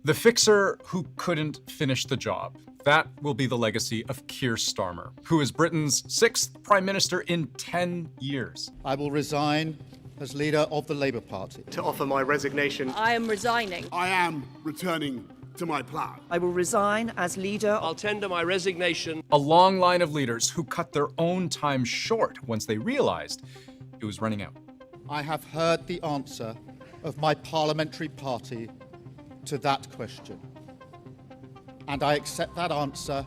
The fixer who couldn't finish the job. That will be the legacy of Keir Starmer, who is Britain's 6th Prime Minister in 10 years. I will resign as leader of the Labour Party. To offer my resignation. I am resigning. I am returning to my plough. I will resign as leader. I'll tender my resignation. A long line of leaders who cut their own time short once they realized it was running out. I have heard the answer of my parliamentary party to that question. And I accept that answer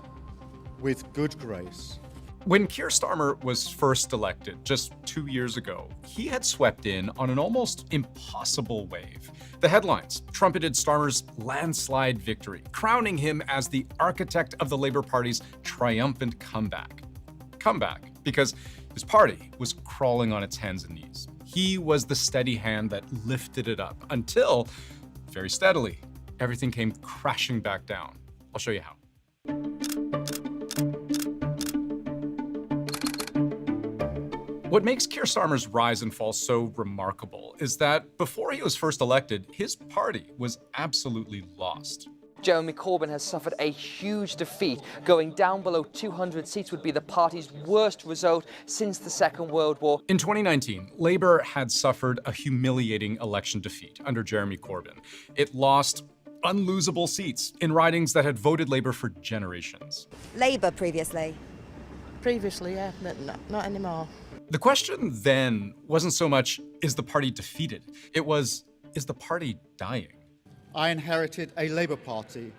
with good grace. When Keir Starmer was first elected just 2 years ago, he had swept in on an almost impossible wave. The headlines trumpeted Starmer's landslide victory, crowning him as the architect of the Labour Party's triumphant comeback. Comeback because his party was crawling on its hands and knees. He was the steady hand that lifted it up until, very steadily, everything came crashing back down. I'll show you how. What makes Keir Starmer's rise and fall so remarkable is that before he was first elected, his party was absolutely lost. Jeremy Corbyn has suffered a huge defeat. Going down below 200 seats would be the party's worst result since the Second World War. In 2019, Labour had suffered a humiliating election defeat under Jeremy Corbyn. It lost unlosable seats in ridings that had voted Labour for generations. Labour previously? Previously, yeah, not anymore. The question then wasn't so much, is the party defeated? It was, is the party dying? I inherited a Labour Party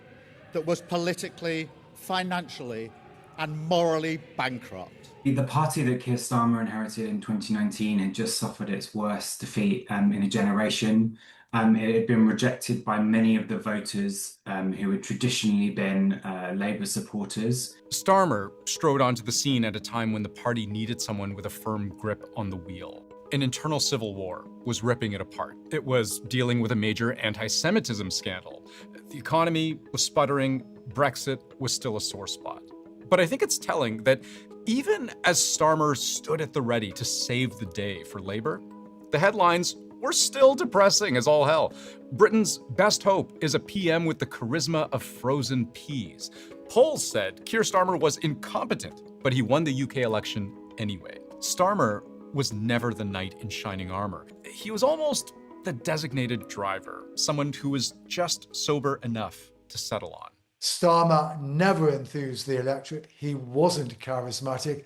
that was politically, financially, and morally bankrupt. The party that Keir Starmer inherited in 2019 had just suffered its worst defeat in a generation. It had been rejected by many of the voters who had traditionally been Labour supporters. Starmer strode onto the scene at a time when the party needed someone with a firm grip on the wheel. An internal civil war was ripping it apart. It was dealing with a major anti-Semitism scandal. The economy was sputtering. Brexit was still a sore spot. But I think it's telling that even as Starmer stood at the ready to save the day for Labour, the headlines were still depressing as all hell. Britain's best hope is a PM with the charisma of frozen peas. Polls said Keir Starmer was incompetent, but he won the UK election anyway. Starmer was never the knight in shining armor. He was almost the designated driver, someone who was just sober enough to settle on. Starmer never enthused the electorate. He wasn't charismatic,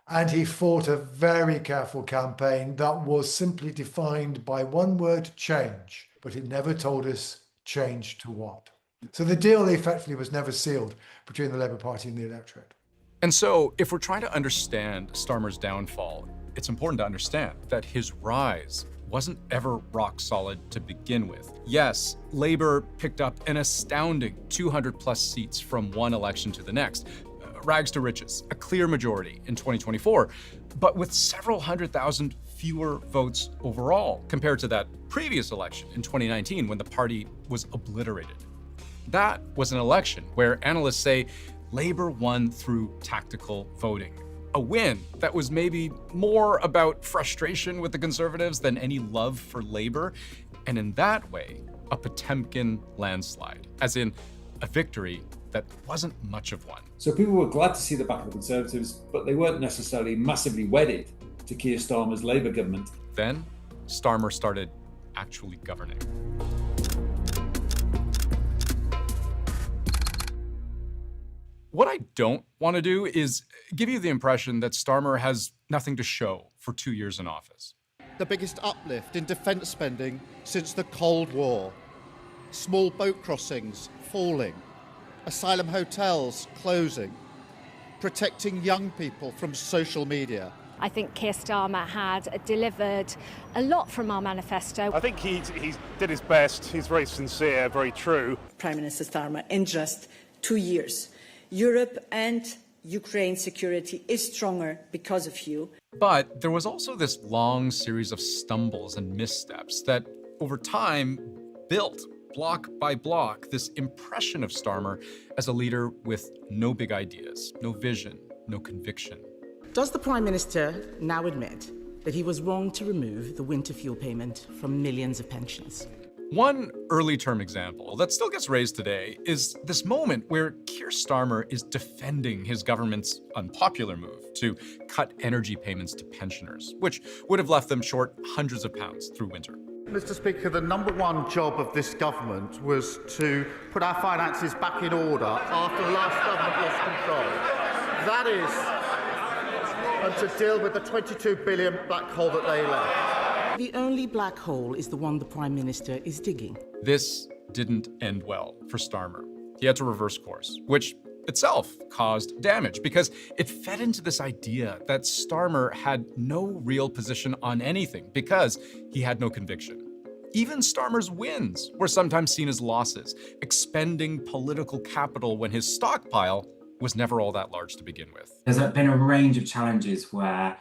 and he fought a very careful campaign that was simply defined by one word, change. But it never told us change to what. So the deal effectively was never sealed between the Labour Party and the electorate. And so, if we're trying to understand Starmer's downfall, it's important to understand that his rise wasn't ever rock solid to begin with. Yes, Labour picked up an astounding 200 plus seats from one election to the next, rags to riches, a clear majority in 2024, but with several 100,000 fewer votes overall compared to that previous election in 2019 when the party was obliterated. That was an election where analysts say Labour won through tactical voting. A win that was maybe more about frustration with the Conservatives than any love for Labour, and in that way, a Potemkin landslide, as in a victory that wasn't much of one. So people were glad to see the back of the Conservatives, but they weren't necessarily massively wedded to Keir Starmer's Labour government. Then, Starmer started actually governing. What I don't want to do is give you the impression that Starmer has nothing to show for 2 years in office. The biggest uplift in defence spending since the Cold War. Small boat crossings falling. Asylum hotels closing. Protecting young people from social media. I think Keir Starmer had delivered a lot from our manifesto. I think he did his best. He's very sincere, very true. Prime Minister Starmer, in just 2 years, Europe and Ukraine's security is stronger because of you. But there was also this long series of stumbles and missteps that, over time, built, block by block, this impression of Starmer as a leader with no big ideas, no vision, no conviction. Does the Prime Minister now admit that he was wrong to remove the winter fuel payment from millions of pensioners? One early term example that still gets raised today is this moment where Keir Starmer is defending his government's unpopular move to cut energy payments to pensioners, which would have left them short hundreds of pounds through winter. Mr. Speaker, the number one job of this government was to put our finances back in order after the last government lost control. That is, and to deal with the 22 billion black hole that they left. The only black hole is the one the Prime Minister is digging. This didn't end well for Starmer. He had to reverse course, which itself caused damage because it fed into this idea that Starmer had no real position on anything because he had no conviction. Even Starmer's wins were sometimes seen as losses, expending political capital when his stockpile was never all that large to begin with. There's been a range of challenges where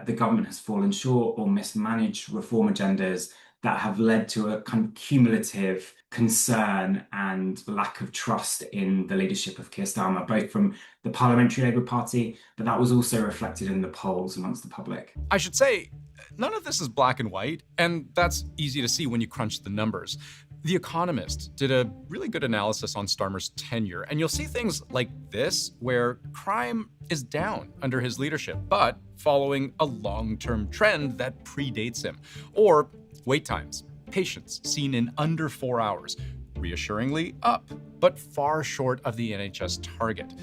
the government has fallen short or mismanaged reform agendas that have led to a kind of cumulative concern and lack of trust in the leadership of Keir Starmer, both from the Parliamentary Labour Party, but that was also reflected in the polls amongst the public. I should say, none of this is black and white, and that's easy to see when you crunch the numbers. The Economist did a really good analysis on Starmer's tenure, and you'll see things like this, where crime is down under his leadership, but following a long-term trend that predates him. Or wait times, patients seen in under 4 hours, reassuringly up, but far short of the NHS target.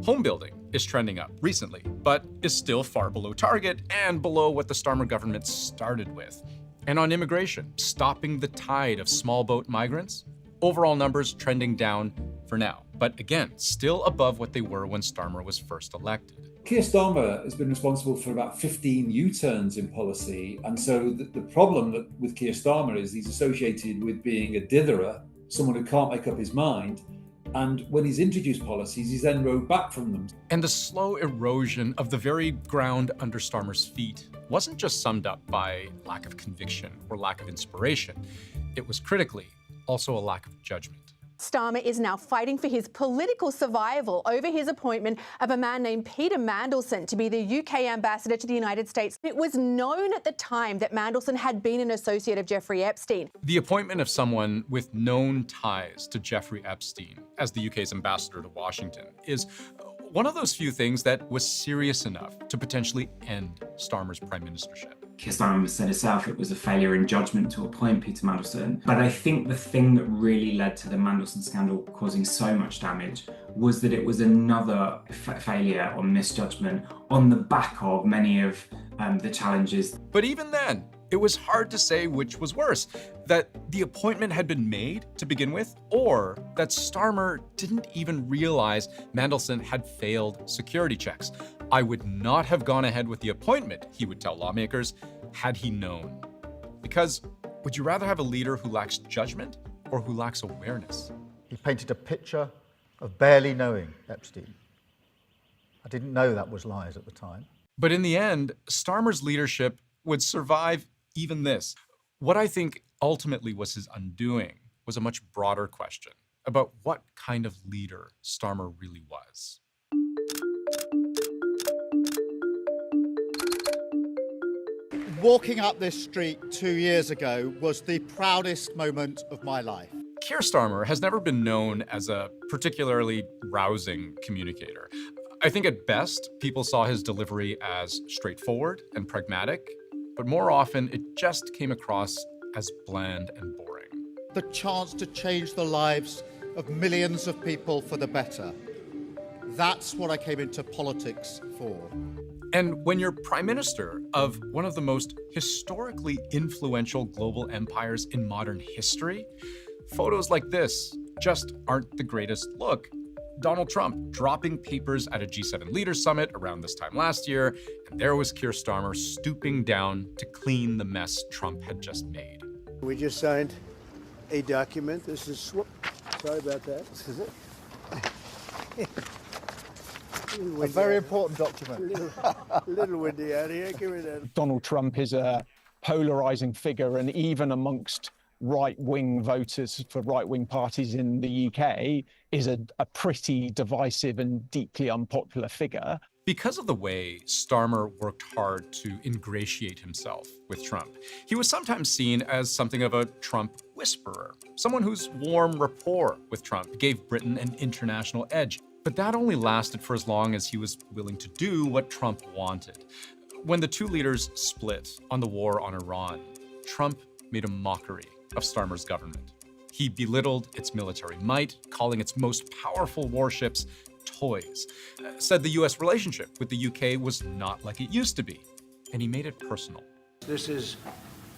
Home building is trending up recently, but is still far below target and below what the Starmer government started with. And on immigration, stopping the tide of small boat migrants, overall numbers trending down for now, but again, still above what they were when Starmer was first elected. Keir Starmer has been responsible for about 15 U-turns in policy, and so the problem with Keir Starmer is he's associated with being a ditherer, someone who can't make up his mind, and when he's introduced policies, he's then rowed back from them. And the slow erosion of the very ground under Starmer's feet wasn't just summed up by lack of conviction or lack of inspiration. It was critically also a lack of judgment. Starmer is now fighting for his political survival over his appointment of a man named Peter Mandelson to be the UK ambassador to the United States. It was known at the time that Mandelson had been an associate of Jeffrey Epstein. The appointment of someone with known ties to Jeffrey Epstein as the UK's ambassador to Washington is one of those few things that was serious enough to potentially end Starmer's prime ministership. Keir Starmer said herself it was a failure in judgment to appoint Peter Mandelson. But I think the thing that really led to the Mandelson scandal causing so much damage was that it was another failure or misjudgment on the back of many of the challenges. But even then, it was hard to say which was worse, that the appointment had been made to begin with, or that Starmer didn't even realize Mandelson had failed security checks. I would not have gone ahead with the appointment, he would tell lawmakers, had he known. Because would you rather have a leader who lacks judgment or who lacks awareness? He painted a picture of barely knowing Epstein. I didn't know that was lies at the time. But in the end, Starmer's leadership would survive even this. What I think ultimately was his undoing was a much broader question about what kind of leader Starmer really was. Walking up this street 2 years ago was the proudest moment of my life. Keir Starmer has never been known as a particularly rousing communicator. I think at best, people saw his delivery as straightforward and pragmatic, but more often it just came across as bland and boring. The chance to change the lives of millions of people for the better. That's what I came into politics for. And when you're prime minister of one of the most historically influential global empires in modern history, photos like this just aren't the greatest look. Donald Trump dropping papers at a G7 leaders summit around this time last year, and there was Keir Starmer stooping down to clean the mess Trump had just made. We just signed a document. This is, sorry about that. This is it. A very important document. Little windy out here. Give me that. Donald Trump is a polarizing figure, and even amongst right-wing voters for right-wing parties in the UK is a pretty divisive and deeply unpopular figure. Because of the way Starmer worked hard to ingratiate himself with Trump, he was sometimes seen as something of a Trump whisperer, someone whose warm rapport with Trump gave Britain an international edge. But that only lasted for as long as he was willing to do what Trump wanted. When the two leaders split on the war on Iran, Trump made a mockery of Starmer's government. He belittled its military might, calling its most powerful warships toys, said the US relationship with the UK was not like it used to be, and he made it personal. This is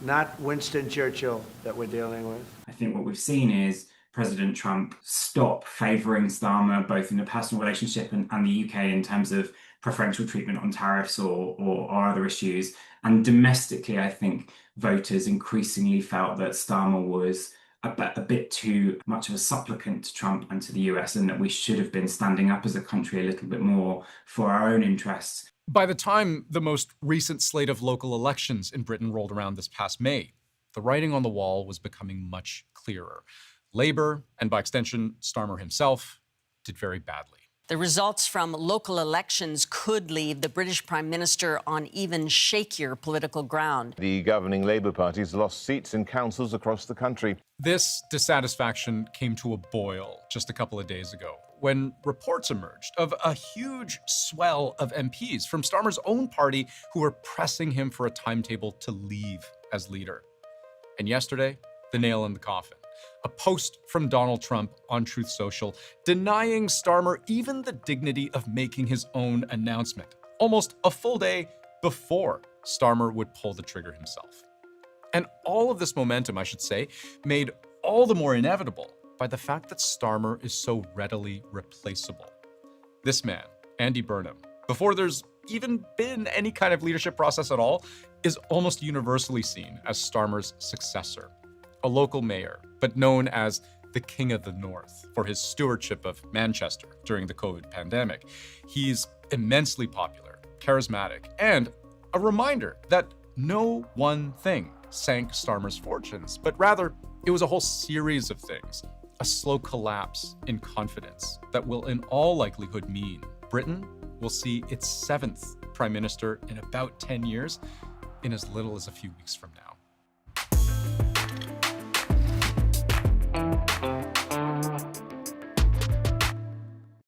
not Winston Churchill that we're dealing with. I think what we've seen is President Trump stop favouring Starmer both in the personal relationship and the UK in terms of preferential treatment on tariffs or other issues. And domestically, I think voters increasingly felt that Starmer was a bit too much of a supplicant to Trump and to the US, and that we should have been standing up as a country a little bit more for our own interests. By the time the most recent slate of local elections in Britain rolled around this past May, the writing on the wall was becoming much clearer. Labour, and by extension, Starmer himself, did very badly. The results from local elections could leave the British Prime Minister on even shakier political ground. The governing Labour Party has lost seats in councils across the country. This dissatisfaction came to a boil just a couple of days ago, when reports emerged of a huge swell of MPs from Starmer's own party who were pressing him for a timetable to leave as leader. And yesterday, the nail in the coffin. A post from Donald Trump on Truth Social denying Starmer even the dignity of making his own announcement, almost a full day before Starmer would pull the trigger himself. And all of this momentum, I should say, made all the more inevitable by the fact that Starmer is so readily replaceable. This man, Andy Burnham, before there's even been any kind of leadership process at all, is almost universally seen as Starmer's successor. A local mayor, but known as the King of the North for his stewardship of Manchester during the COVID pandemic. He's immensely popular, charismatic, and a reminder that no one thing sank Starmer's fortunes, but rather it was a whole series of things. A slow collapse in confidence that will in all likelihood mean Britain will see its 7th prime minister in about 10 years in as little as a few weeks from now.